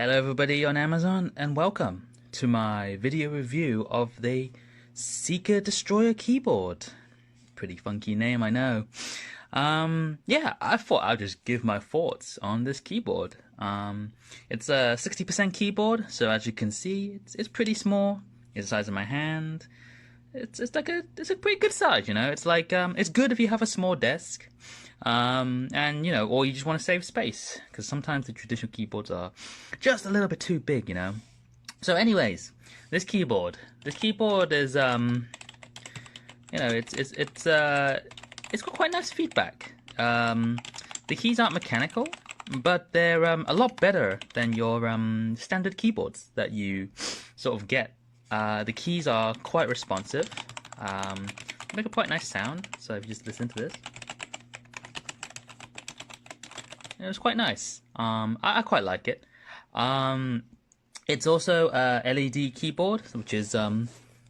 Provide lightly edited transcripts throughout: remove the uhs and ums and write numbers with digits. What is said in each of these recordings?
Hello everybody on Amazon and welcome to my video review of the SEEKER Destroyer keyboard. Pretty funky name, I know. Yeah, I thought I'd just give my thoughts on this keyboard. It's a 60% keyboard, so as you can see, it's pretty small. It's the size of my hand. It's a pretty good size, you know. It's like it's good if you have a small desk. And you know, or you just want to save space, because sometimes the traditional keyboards are just a little bit too big, you know. So anyways, this keyboard is you know, it's got quite nice feedback. The keys aren't mechanical, but they're a lot better than your standard keyboards that you sort of get. The keys are quite responsive, make a quite nice sound. So if you just listen to this, it was quite nice. I quite like it. It's also a LED keyboard, which is you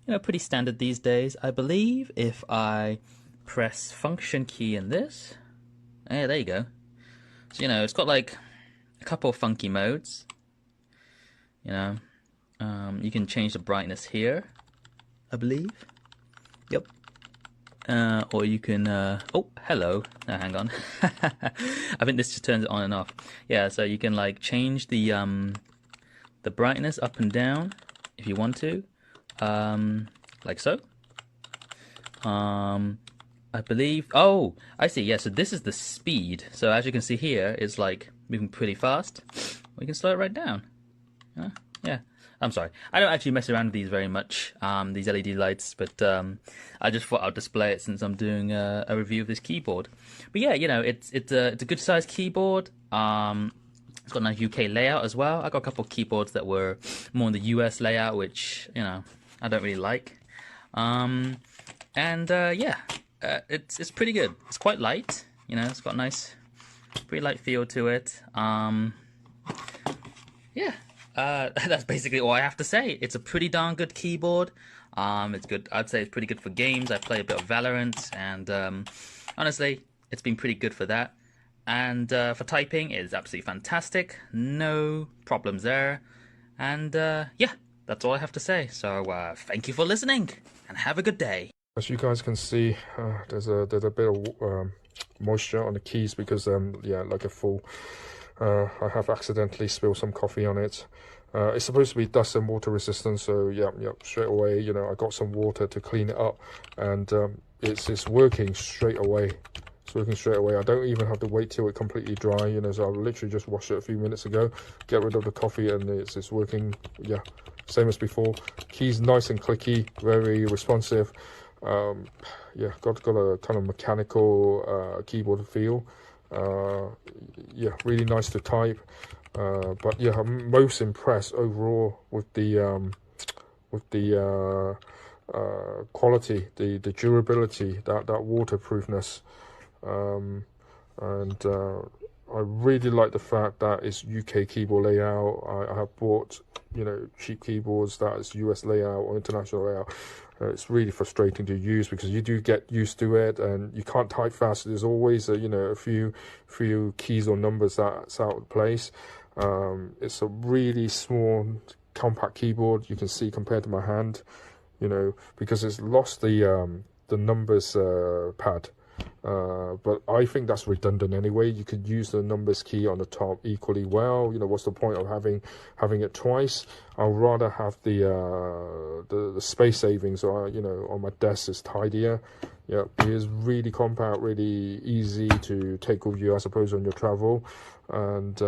know, pretty standard these days. I believe if I press function key in this, yeah, there you go. So you know, it's got like a couple of funky modes. You know, you can change the brightness here, I believe. Yep. Or you can, oh, hello, no, hang on. I think this just turns it on and off. Yeah, so you can like change the brightness up and down if you want to, like so. I believe, oh, I see, yeah, so this is the speed. So as you can see here, it's like moving pretty fast. We can slow it right down. Yeah. I'm sorry, I don't actually mess around with these very much, these LED lights, but I just thought I'd display it since I'm doing a review of this keyboard. But yeah, you know, it's a good sized keyboard. It's got a nice UK layout as well. I got a couple of keyboards that were more in the US layout, which, you know, I don't really like. And yeah, it's pretty good. It's quite light, you know, it's got a nice, pretty light feel to it. Yeah. That's basically all I have to say. It's a pretty darn good keyboard. It's good. I'd say it's pretty good for games. I play a bit of Valorant, and honestly, it's been pretty good for that. And for typing, it's absolutely fantastic. No problems there. And yeah, that's all I have to say. So thank you for listening, and have a good day. As you guys can see, there's a bit of moisture on the keys because yeah, like a full. I have accidentally spilled some coffee on it. It's supposed to be dust and water resistant, so yeah, straight away, you know, I got some water to clean it up, and it's working straight away. It's working straight away. I don't even have to wait till it completely dry, you know, so I literally just washed it a few minutes ago, get rid of the coffee, and it's working, yeah, same as before. Keys nice and clicky, very responsive. Yeah, got a kind of mechanical keyboard feel. Yeah, really nice to type, but yeah, I'm most impressed overall with the quality, the durability, that waterproofness, and I really like the fact that it's UK keyboard layout. I have bought, you know, cheap keyboards that is US layout or international layout. It's really frustrating to use because you do get used to it and you can't type fast. There's always you know, a few keys or numbers that's out of place. It's a really small, compact keyboard. You can see compared to my hand, you know, because it's lost the numbers pad. But I think that's redundant anyway. You could use the numbers key on the top equally well. You know, what's the point of having it twice? I'd rather have the space savings, or you know, on my desk is tidier. Yeah, it is really compact, really easy to take with you, I suppose, on your travel, and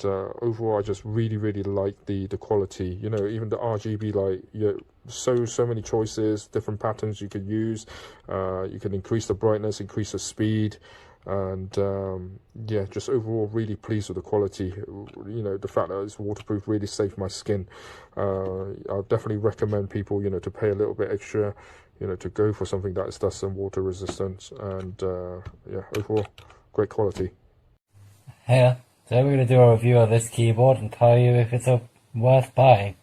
overall, I just really like the quality. You know, even the RGB light, you know, so many choices, different patterns you could use. You can increase the brightness, increase the speed, and yeah, just overall really pleased with the quality. You know, the fact that it's waterproof really saved my skin. I'll definitely recommend people, you know, to pay a little bit extra, you know, to go for something that is dust and water resistant, and yeah, overall great quality. Yeah. Today we're going to do a review of this keyboard and tell you if it's worth buying.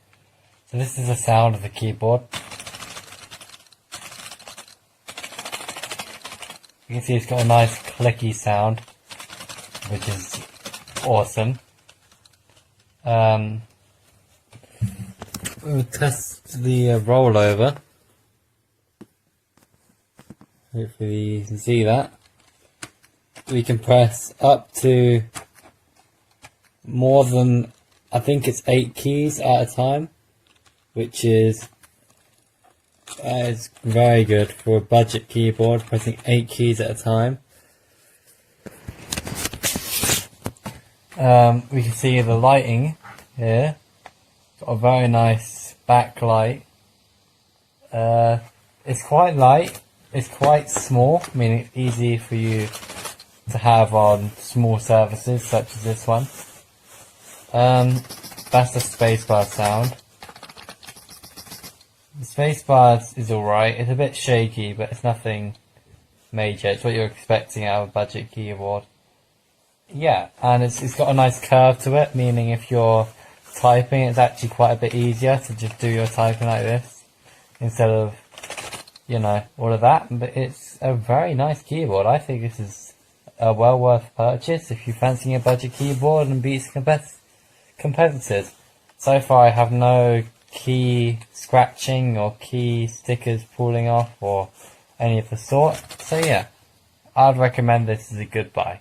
So this is the sound of the keyboard. You can see it's got a nice clicky sound, which is awesome. We'll test the rollover. Hopefully you can see that. We can press up to more than, I think it's 8 keys at a time, which is very good for a budget keyboard, pressing 8 keys at a time. We can see the lighting here. Got a very nice backlight. It's quite light. It's quite small, meaning it's easy for you to have on small surfaces such as this one. That's the spacebar sound. The spacebar is alright. It's a bit shaky, but it's nothing major. It's what you're expecting out of a budget keyboard. Yeah, and it's got a nice curve to it, meaning if you're typing, it's actually quite a bit easier to just do your typing like this instead of, you know, all of that. But it's a very nice keyboard. I think this is a well worth purchase if you're fancying a budget keyboard and beats competitors. So far I have no key scratching or key stickers pulling off or any of the sort. So yeah, I'd recommend this as a good buy.